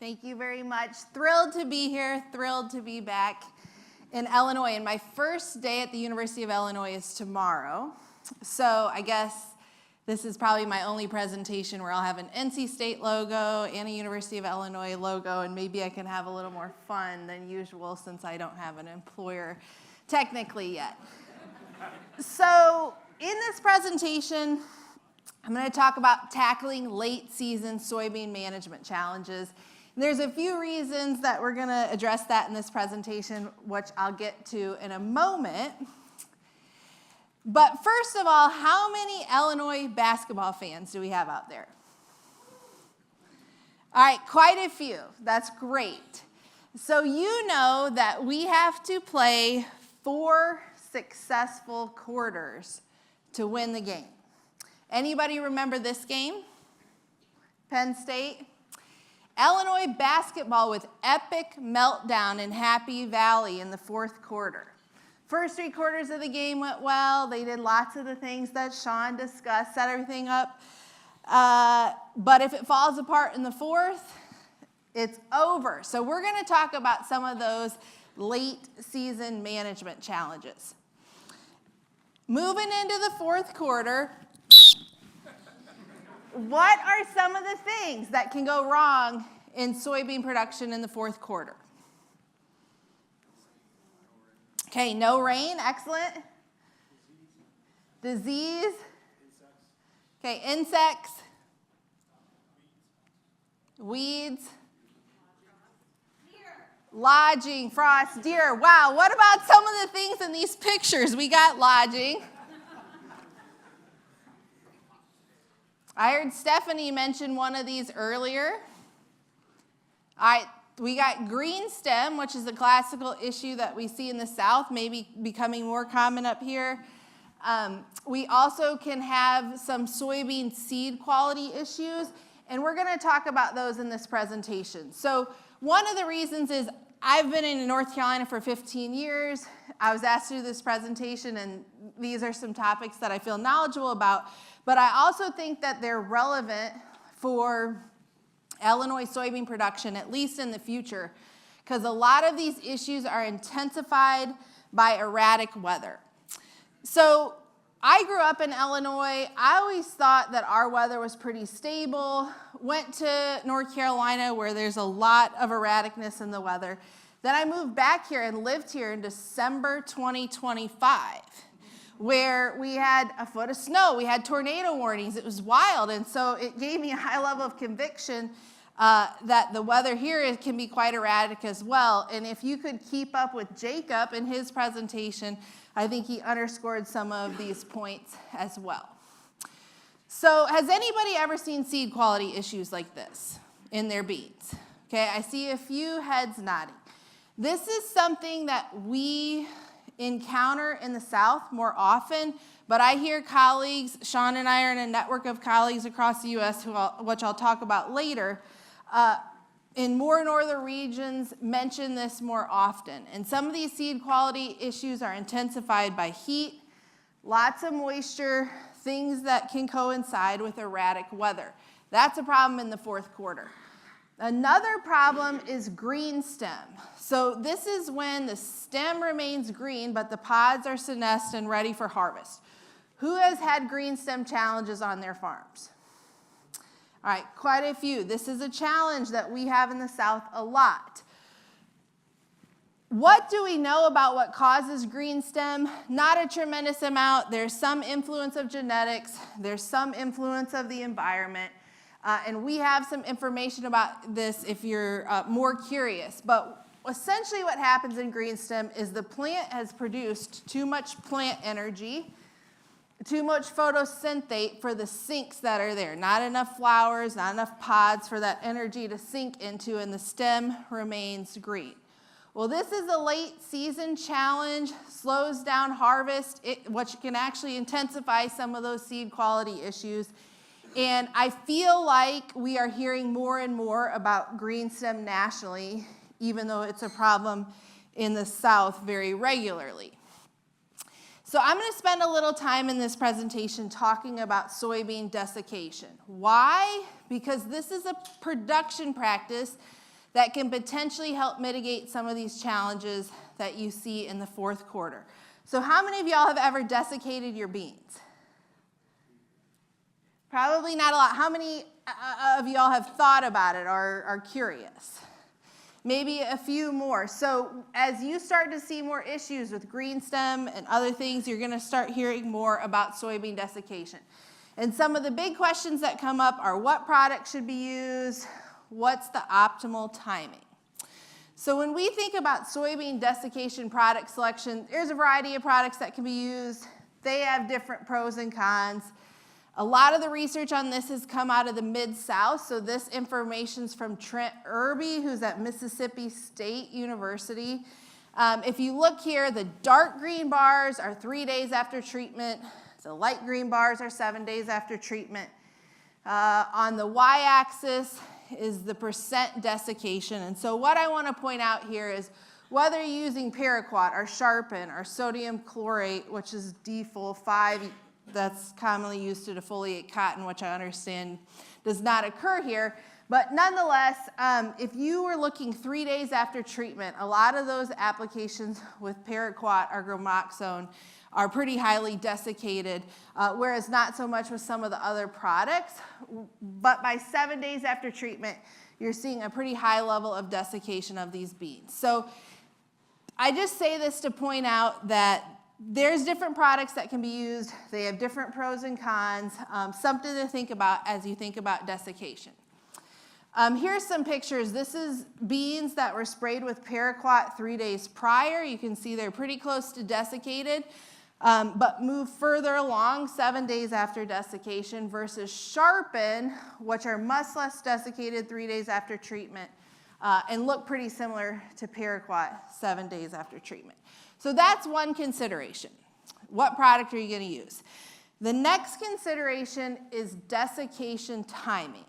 Thank you very much. Thrilled to be here, thrilled to be back in Illinois. And my first day at the University of Illinois is tomorrow. So I guess this is probably my only presentation where I'll have an NC State logo and a University of Illinois logo, and maybe I can have a little more fun than usual since I don't have an employer technically yet. So in this presentation, I'm going to talk about tackling late season soybean management challenges. And there's a few reasons that we're going to address that in this presentation, which I'll get to in a moment. But first of all, how many Illinois basketball fans do we have out there? All right, quite a few. That's great. So you know that we have to play 4 successful quarters to win the game. Anybody remember this game? Penn State? Illinois basketball with epic meltdown in Happy Valley in the 4th quarter. First 3 quarters of the game went well. They did lots of the things that Sean discussed, set everything up. But if it falls apart in the 4th, it's over. So we're going to talk about some of those late season management challenges. Moving into the 4th quarter, what are some of the things that can go wrong in soybean production in the 4th quarter? Okay, no rain, excellent. Disease. Okay, insects. Weeds. Lodging, frost, deer. Wow, what about some of the things in these pictures? We got lodging. I heard Stephanie mention one of these earlier. All right, we got green stem, which is a classical issue that we see in the South, maybe becoming more common up here. We also can have some soybean seed quality issues, and we're going to talk about those in this presentation. So one of the reasons is I've been in North Carolina for 15 years. I was asked to do this presentation, and these are some topics that I feel knowledgeable about. But I also think that they're relevant for Illinois soybean production, at least in the future, because a lot of these issues are intensified by erratic weather. So I grew up in Illinois. I always thought that our weather was pretty stable. Went to North Carolina where there's a lot of erraticness in the weather. Then I moved back here and lived here in December 2025. Where we had a foot of snow, we had tornado warnings. It was wild, and so it gave me a high level of conviction that the weather here can be quite erratic as well. And if you could keep up with Jacob in his presentation, I think he underscored some of these points as well. So has anybody ever seen seed quality issues like this in their beans? Okay, I see a few heads nodding. This is something that we encounter in the South more often, but I hear colleagues, Sean and I are in a network of colleagues across the U.S., which I'll talk about later, in more northern regions mention this more often. And some of these seed quality issues are intensified by heat, lots of moisture, things that can coincide with erratic weather. That's a problem in the 4th quarter. Another problem is green stem. So this is when the stem remains green, but the pods are senesced and ready for harvest. Who has had green stem challenges on their farms? All right, quite a few. This is a challenge that we have in the South a lot. What do we know about what causes green stem? Not a tremendous amount. There's some influence of genetics. There's some influence of the environment. And we have some information about this if you're more curious. But essentially what happens in green stem is the plant has produced too much plant energy, too much photosynthate for the sinks that are there. Not enough flowers, not enough pods for that energy to sink into, and the stem remains green. Well, this is a late season challenge, slows down harvest, which can actually intensify some of those seed quality issues. And I feel like we are hearing more and more about green stem nationally, even though it's a problem in the South very regularly. So I'm going to spend a little time in this presentation talking about soybean desiccation. Why? Because this is a production practice that can potentially help mitigate some of these challenges that you see in the fourth quarter. So how many of y'all have ever desiccated your beans? Probably not a lot. How many of y'all have thought about it or are curious? Maybe a few more. So as you start to see more issues with green stem and other things, you're going to start hearing more about soybean desiccation. And some of the big questions that come up are what products should be used, what's the optimal timing. So when we think about soybean desiccation product selection, there's a variety of products that can be used. They have different pros and cons. A lot of the research on this has come out of the Mid-South, so this information's from Trent Irby, who's at Mississippi State University. If you look here, the dark green bars are 3 days after treatment. The light green bars are 7 days after treatment. On the y-axis is the percent desiccation. And so what I want to point out here is whether you're using paraquat or sharpen or sodium chlorate, which is D-full-5, that's commonly used to defoliate cotton, which I understand does not occur here. But nonetheless, if you were looking 3 days after treatment, a lot of those applications with paraquat or gramoxone are pretty highly desiccated, whereas not so much with some of the other products. But by 7 days after treatment, you're seeing a pretty high level of desiccation of these beans. So I just say this to point out that there's different products that can be used. They have different pros and cons, something to think about as you think about desiccation. Here's some pictures. This is beans that were sprayed with paraquat 3 days prior. You can see they're pretty close to desiccated, but move further along 7 days after desiccation versus sharpen, which are much less desiccated 3 days after treatment and look pretty similar to paraquat 7 days after treatment. So that's one consideration. What product are you going to use? The next consideration is desiccation timing.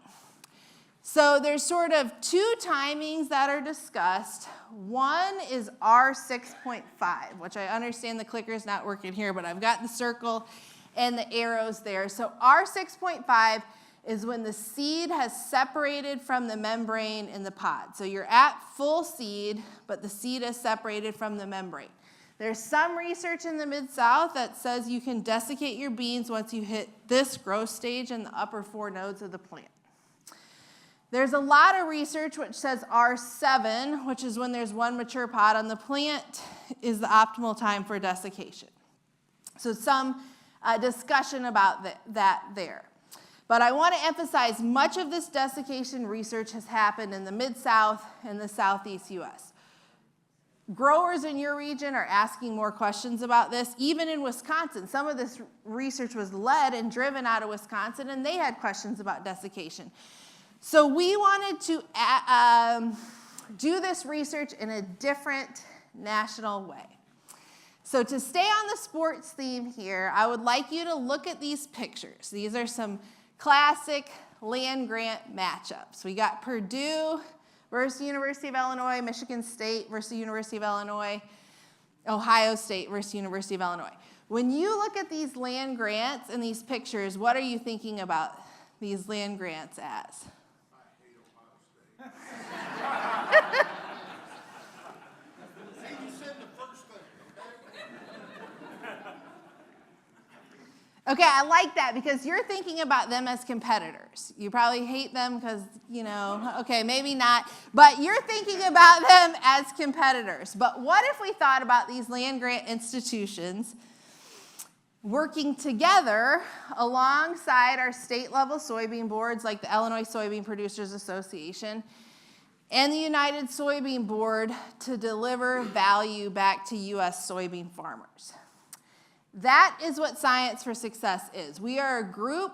So there's sort of two timings that are discussed. One is R6.5, which I understand the clicker's not working here, but I've got the circle and the arrows there. So R6.5 is when the seed has separated from the membrane in the pod. So you're at full seed, but the seed is separated from the membrane. There's some research in the Mid-South that says you can desiccate your beans once you hit this growth stage in the upper 4 nodes of the plant. There's a lot of research which says R7, which is when there's one mature pod on the plant, is the optimal time for desiccation. So some discussion about that there. But I want to emphasize much of this desiccation research has happened in the Mid-South and the Southeast U.S. Growers in your region are asking more questions about this. Even in Wisconsin, some of this research was led and driven out of Wisconsin, and they had questions about desiccation. So we wanted to do this research in a different national way. So to stay on the sports theme here, I would like you to look at these pictures. These are some classic land-grant matchups. We got Purdue versus University of Illinois, Michigan State versus University of Illinois, Ohio State versus University of Illinois. When you look at these land grants and these pictures, what are you thinking about these land grants as? I hate Ohio State. You said the first thing, Okay, I like that because you're thinking about them as competitors. You probably hate them because, okay, maybe not. But you're thinking about them as competitors. But what if we thought about these land-grant institutions working together alongside our state-level soybean boards like the Illinois Soybean Producers Association and the United Soybean Board to deliver value back to U.S. soybean farmers? That is what Science for Success is. We are a group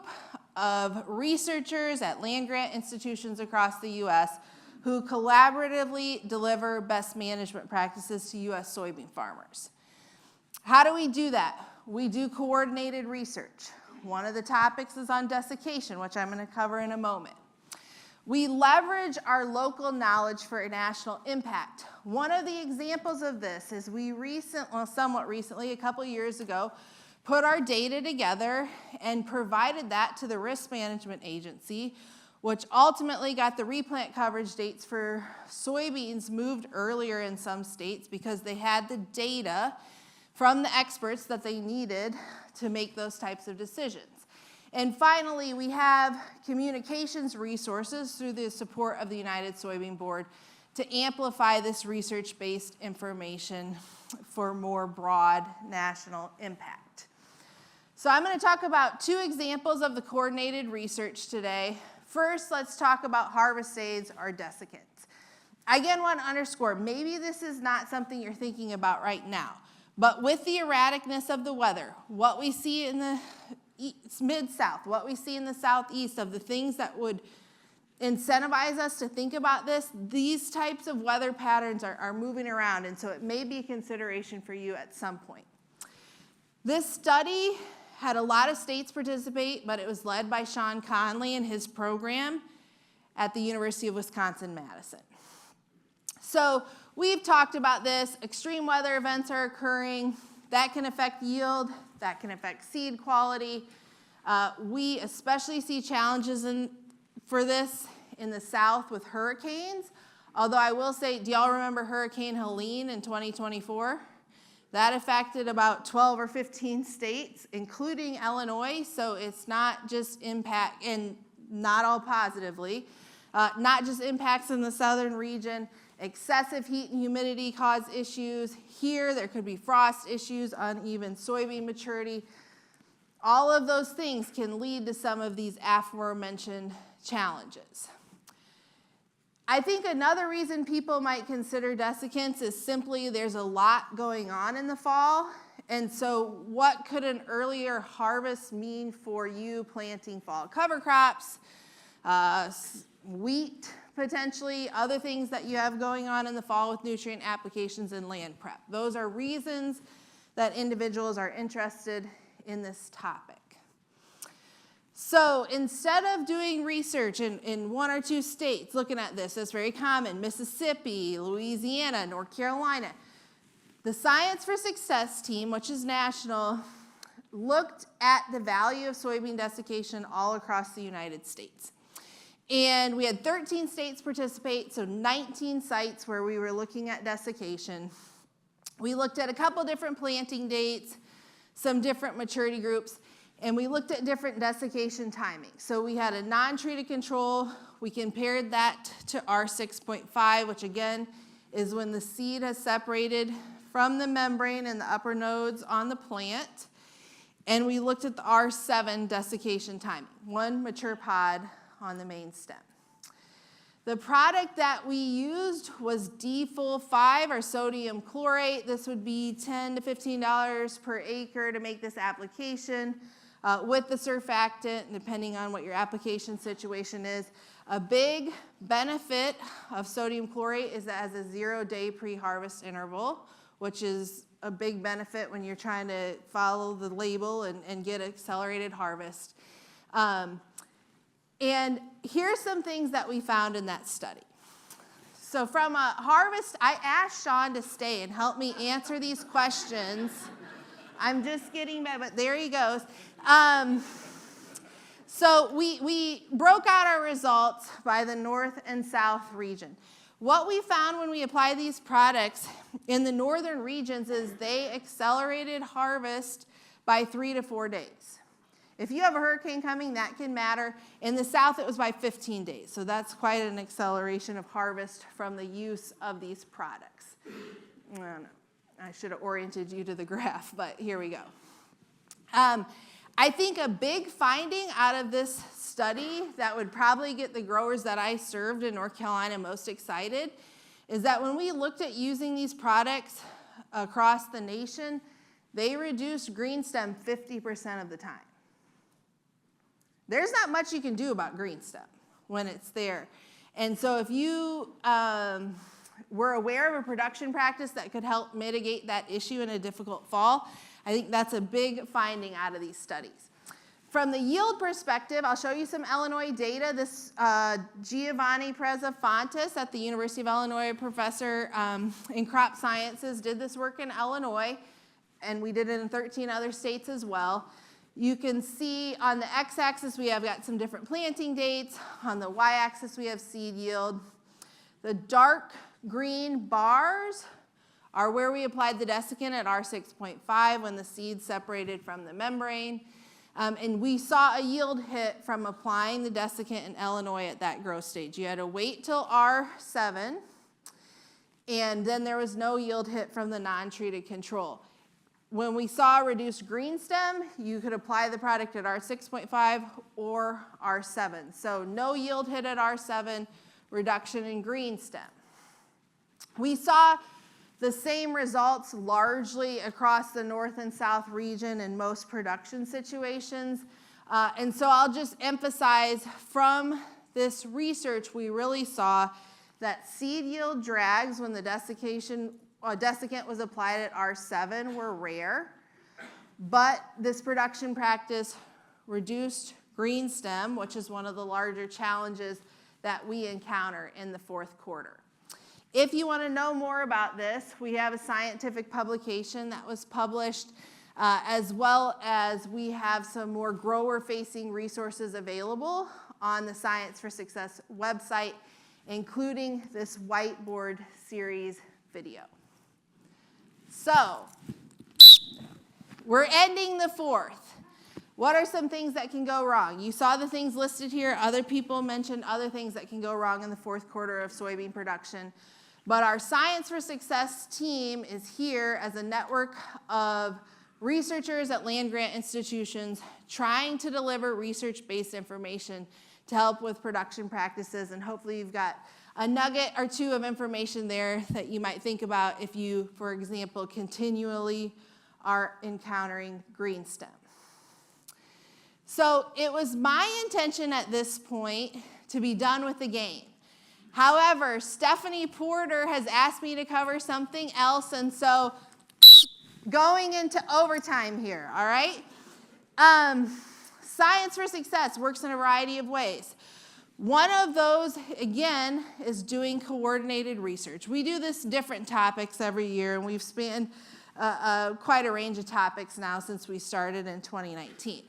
of researchers at land-grant institutions across the U.S. who collaboratively deliver best management practices to U.S. soybean farmers. How do we do that? We do coordinated research. One of the topics is on desiccation, which I'm going to cover in a moment. We leverage our local knowledge for a national impact. One of the examples of this is somewhat recently, a couple years ago, put our data together and provided that to the Risk Management Agency, which ultimately got the replant coverage dates for soybeans moved earlier in some states because they had the data from the experts that they needed to make those types of decisions. And finally, we have communications resources through the support of the United Soybean Board to amplify this research-based information for more broad national impact. So I'm going to talk about 2 examples of the coordinated research today. First, let's talk about harvest aids or desiccants. I again want to underscore, maybe this is not something you're thinking about right now, but with the erraticness of the weather, what we see in the mid-south, what we see in the southeast of the things that would incentivize us to think about this, these types of weather patterns are moving around, and so it may be a consideration for you at some point. This study had a lot of states participate, but it was led by Sean Conley and his program at the University of Wisconsin-Madison. So we've talked about this. Extreme weather events are occurring. That can affect yield. That can affect seed quality. We especially see challenges for this in the South with hurricanes. Although I will say, do y'all remember Hurricane Helene in 2024? That affected about 12 or 15 states, including Illinois, so it's not just impact, and not all positively, not just impacts in the southern region. Excessive heat and humidity cause issues. Here, there could be frost issues, uneven soybean maturity. All of those things can lead to some of these aforementioned challenges. I think another reason people might consider desiccants is simply there's a lot going on in the fall. And so what could an earlier harvest mean for you planting fall cover crops, wheat potentially, other things that you have going on in the fall with nutrient applications and land prep. Those are reasons that individuals are interested in this topic. So instead of doing research in 1 or 2 states looking at this, that's very common, Mississippi, Louisiana, North Carolina, the Science for Success team, which is national, looked at the value of soybean desiccation all across the United States. And we had 13 states participate, so 19 sites where we were looking at desiccation. We looked at a couple different planting dates, some different maturity groups, and we looked at different desiccation timing. So we had a non-treated control. We compared that to R6.5, which again is when the seed has separated from the membrane and the upper nodes on the plant. And we looked at the R7 desiccation timing, 1 mature pod on the main stem. The product that we used was D-Full-5 or sodium chlorate. This would be $10 to $15 per acre to make this application. With the surfactant, depending on what your application situation is. A big benefit of sodium chlorate is that it has a 0-day pre-harvest interval, which is a big benefit when you're trying to follow the label and get accelerated harvest. And here's some things that we found in that study. So from a harvest, I asked Sean to stay and help me answer these questions. I'm just getting bad, but there he goes. So we broke out our results by the north and south region. What we found when we applied these products in the northern regions is they accelerated harvest by 3 to 4 days. If you have a hurricane coming, that can matter. In the south, it was by 15 days. So that's quite an acceleration of harvest from the use of these products. I don't know. I should have oriented you to the graph, but here we go. I think a big finding out of this study that would probably get the growers that I served in North Carolina most excited is that when we looked at using these products across the nation, they reduced green stem 50% of the time. There's not much you can do about green stem when it's there. And so if you were aware of a production practice that could help mitigate that issue in a difficult fall, I think that's a big finding out of these studies. From the yield perspective, I'll show you some Illinois data. This Giovanni Preza-Fontes at the University of Illinois, professor in crop sciences, did this work in Illinois, and we did it in 13 other states as well. You can see on the x-axis we have got some different planting dates. On the y-axis we have seed yield. The dark green bars are where we applied the desiccant at R6.5 when the seed separated from the membrane. And we saw a yield hit from applying the desiccant in Illinois at that growth stage. You had to wait till R7, and then there was no yield hit from the non-treated control. When we saw reduced green stem, you could apply the product at R6.5 or R7. So no yield hit at R7, reduction in green stem. We saw the same results largely across the north and south region in most production situations. And so I'll just emphasize from this research, we really saw that seed yield drags when the desiccant was applied at R7 were rare, but this production practice reduced green stem, which is one of the larger challenges that we encounter in the fourth quarter. If you want to know more about this, we have a scientific publication that was published, as well as we have some more grower-facing resources available on the Science for Success website, including this whiteboard series video. So, we're ending the fourth. What are some things that can go wrong? You saw the things listed here. Other people mentioned other things that can go wrong in the fourth quarter of soybean production. But our Science for Success team is here as a network of researchers at land-grant institutions trying to deliver research-based information to help with production practices. And hopefully you've got a nugget or two of information there that you might think about if you, for example, continually are encountering green stem. So it was my intention at this point to be done with the game. However, Stephanie Porter has asked me to cover something else, and so going into overtime here, all right? Science for Success works in a variety of ways. One of those, again, is doing coordinated research. We do this different topics every year, and we've spanned quite a range of topics now since we started in 2019.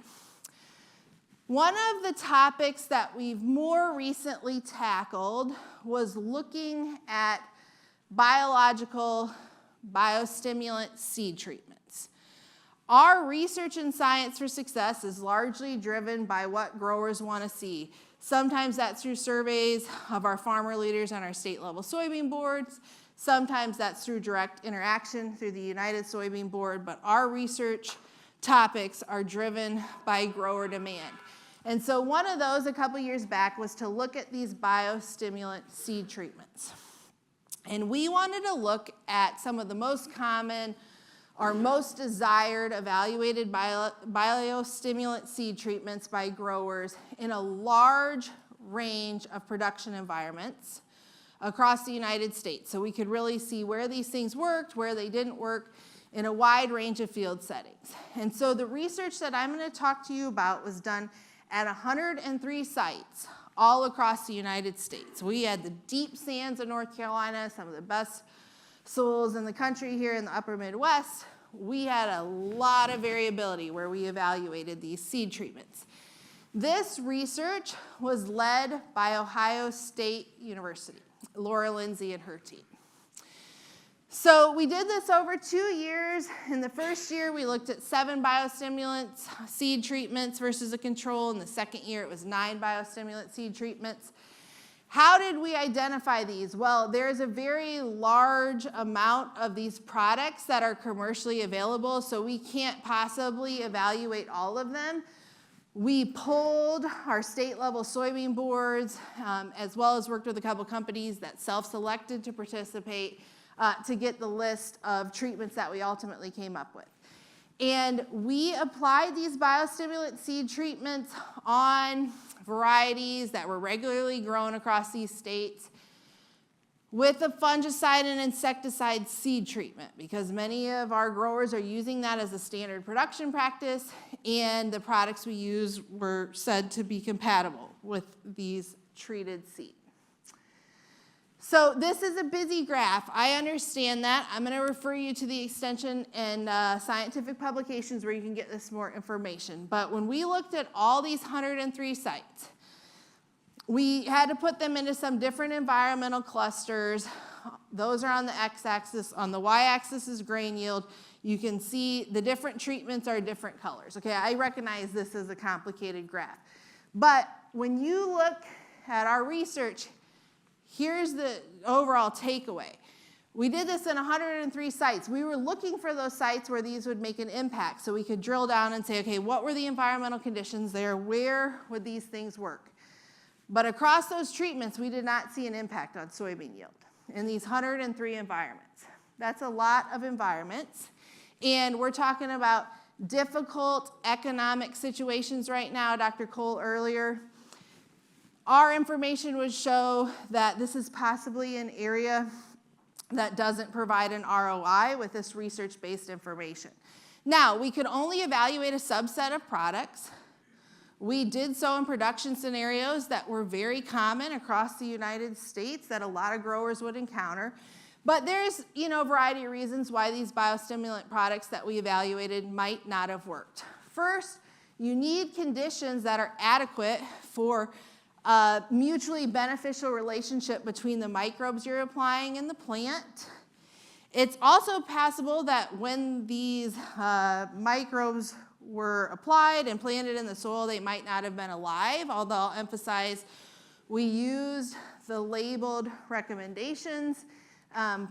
One of the topics that we've more recently tackled was looking at biological biostimulant seed treatments. Our research in Science for Success is largely driven by what growers want to see. Sometimes that's through surveys of our farmer leaders on our state level soybean boards. Sometimes that's through direct interaction through the United Soybean Board, but our research topics are driven by grower demand. And so one of those a couple years back was to look at these biostimulant seed treatments. And we wanted to look at some of the most common or most desired evaluated biostimulant seed treatments by growers in a large range of production environments across the United States. So we could really see where these things worked, where they didn't work, in a wide range of field settings. And so the research that I'm going to talk to you about was done at 103 sites all across the United States. We had the deep sands of North Carolina, some of the best soils in the country here in the upper Midwest. We had a lot of variability where we evaluated these seed treatments. This research was led by Ohio State University, Laura Lindsay and her team. So we did this over 2 years. In the first year, we looked at 7 biostimulants seed treatments versus a control. In the second year, it was 9 biostimulant seed treatments. How did we identify these? Well, there's a very large amount of these products that are commercially available, so we can't possibly evaluate all of them. We polled our state-level soybean boards, as well as worked with a couple companies that self-selected to participate to get the list of treatments that we ultimately came up with. And we applied these biostimulant seed treatments on varieties that were regularly grown across these states with a fungicide and insecticide seed treatment, because many of our growers are using that as a standard production practice, and the products we use were said to be compatible with these treated seed. So this is a busy graph. I understand that. I'm going to refer you to the extension and scientific publications where you can get this more information. But when we looked at all these 103 sites, we had to put them into some different environmental clusters. Those are on the x-axis. On the y-axis is grain yield. You can see the different treatments are different colors. Okay, I recognize this is a complicated graph. But when you look at our research, here's the overall takeaway. We did this in 103 sites. We were looking for those sites where these would make an impact so we could drill down and say, okay, what were the environmental conditions there? Where would these things work? But across those treatments, we did not see an impact on soybean yield in these 103 environments. That's a lot of environments. And we're talking about difficult economic situations right now. Dr. Cole earlier. Our information would show that this is possibly an area that doesn't provide an ROI with this research-based information. Now, we could only evaluate a subset of products. We did so in production scenarios that were very common across the United States that a lot of growers would encounter. But there's, a variety of reasons why these biostimulant products that we evaluated might not have worked. First, you need conditions that are adequate for a mutually beneficial relationship between the microbes you're applying and the plant. It's also possible that when these microbes were applied and planted in the soil, they might not have been alive, although I'll emphasize we used the labeled recommendations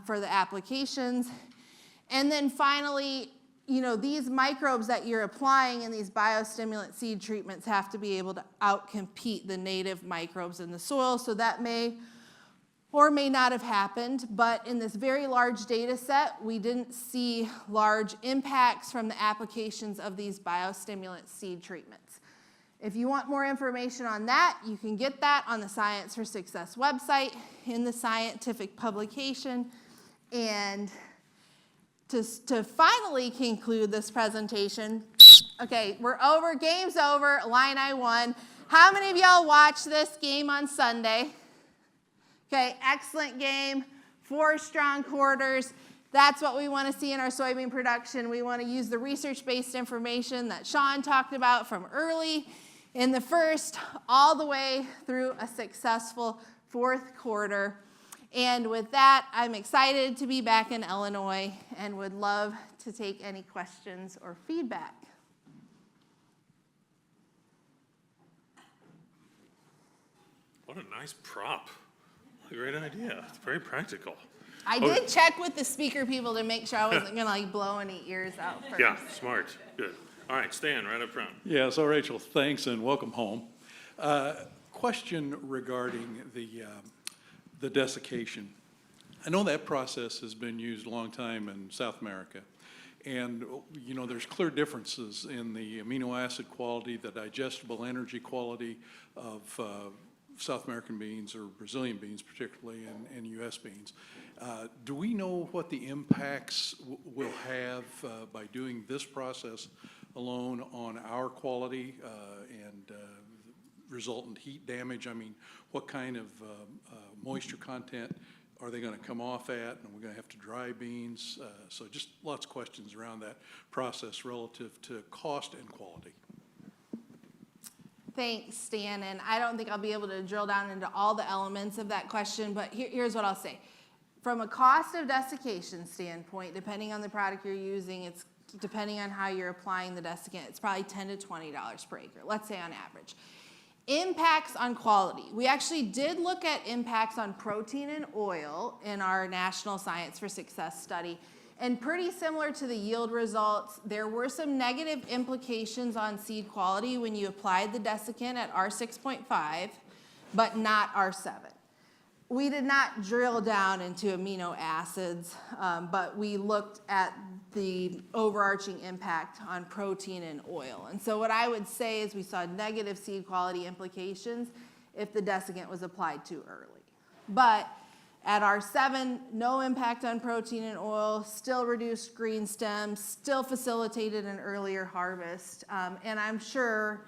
for the applications. And then finally, these microbes that you're applying in these biostimulant seed treatments have to be able to outcompete the native microbes in the soil, so that may or may not have happened, but in this very large data set, we didn't see large impacts from the applications of these biostimulant seed treatments. If you want more information on that, you can get that on the Science for Success website in the scientific publication. And to finally conclude this presentation, okay, we're over, game's over, Illini won. How many of y'all watched this game on Sunday? Okay, excellent game, 4 strong quarters. That's what we want to see in our soybean production. We want to use the research-based information that Sean talked about from early in the first all the way through a successful 4th quarter. And with that, I'm excited to be back in Illinois and would love to take any questions or feedback. What a nice prop. Great idea. It's very practical. I did check with the speaker people to make sure I wasn't going to blow any ears out first. Yeah, smart. Good. All right, Stan, right up front. Yeah, so Rachel, thanks and welcome home. Question regarding the desiccation. I know that process has been used a long time in South America. And, there's clear differences in the amino acid quality, the digestible energy quality of South American beans or Brazilian beans particularly, and U.S. beans. Do we know what the impacts will have by doing this process alone on our quality and resultant heat damage? I mean, what kind of moisture content are they going to come off at? And we're going to have to dry beans. So just lots of questions around that process relative to cost and quality. Thanks, Stan, and I don't think I'll be able to drill down into all the elements of that question, but here's what I'll say. From a cost of desiccation standpoint, depending on the product you're using, it's depending on how you're applying the desiccant, it's probably $10 to $20 per acre, let's say on average. Impacts on quality. We actually did look at impacts on protein and oil in our National Science for Success study. And pretty similar to the yield results, there were some negative implications on seed quality when you applied the desiccant at R6.5, but not R7. We did not drill down into amino acids, but we looked at the overarching impact on protein and oil. And so what I would say is we saw negative seed quality implications if the desiccant was applied too early. But at R7, no impact on protein and oil, still reduced green stems, still facilitated an earlier harvest. And I'm sure,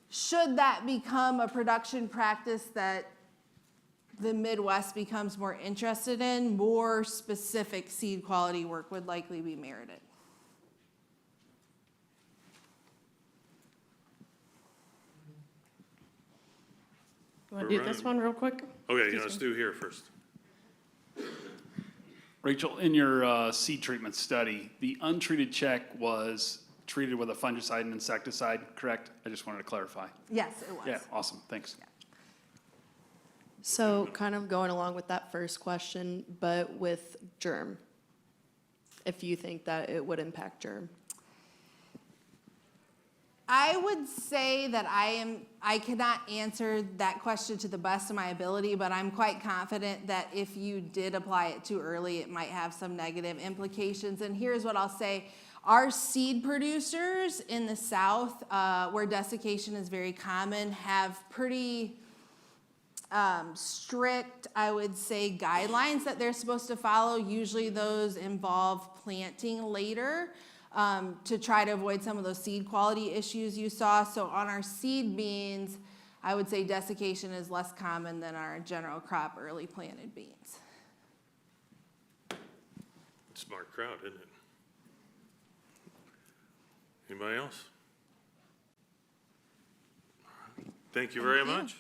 should that become a production practice that the Midwest becomes more interested in, more specific seed quality work would likely be merited. You want to do this one real quick? Okay, yeah, let's do here first. Rachel, in your seed treatment study, the untreated check was treated with a fungicide and insecticide, correct? I just wanted to clarify. Yes, it was. Yeah, awesome, thanks. So kind of going along with that first question, but with germ, if you think that it would impact germ. I would say that I cannot answer that question to the best of my ability, but I'm quite confident that if you did apply it too early, it might have some negative implications. And here's what I'll say. Our seed producers in the South, where desiccation is very common, have pretty strict, I would say, guidelines that they're supposed to follow. Usually those involve planting later. To try to avoid some of those seed quality issues you saw. So on our seed beans, I would say desiccation is less common than our general crop early planted beans. Smart crowd, isn't it? Anybody else? Thank you very much.